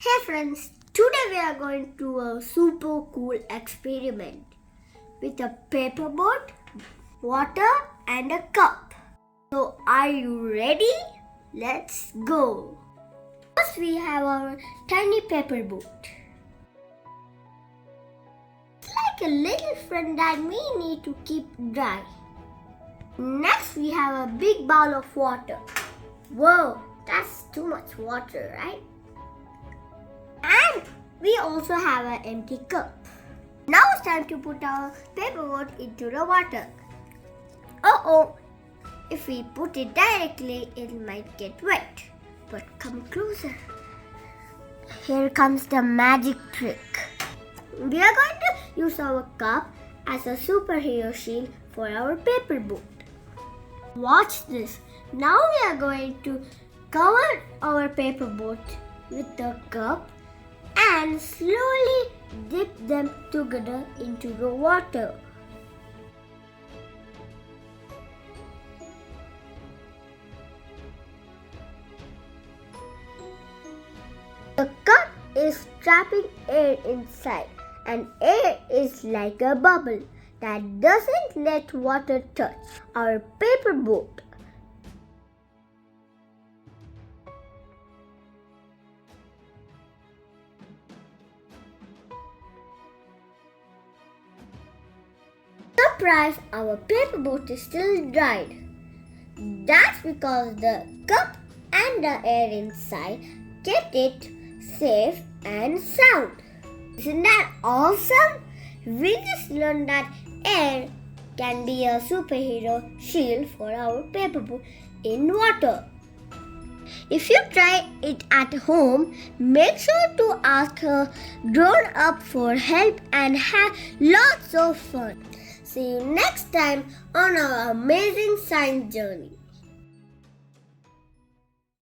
Hey friends, today we are going to a super cool experiment with a paper boat, water and a cup. So are you ready? Let's go. First we have our tiny paper boat. It's like a little friend that we need to keep dry. Next we have a big bowl of water. Whoa, that's too much water, right? And we also have an empty cup. Now it's time to put our paper boat into the water. If we put it directly, it might get wet. But come closer. Here comes the magic trick. We are going to use our cup as a superhero shield for our paper boat. Watch this. Now we are going to cover our paper boat with the cup and slowly dip them together into the water. The cup is trapping air inside, and air is like a bubble that doesn't let water touch our paper boat. Surprise, our paper boat is still dried. That's because the cup and the air inside kept it safe and sound. Isn't that awesome? We just learned that air can be a superhero shield for our paper boat in water. If you try it at home, make sure to ask a grown-up for help and have lots of fun. See you next time on our amazing science journey.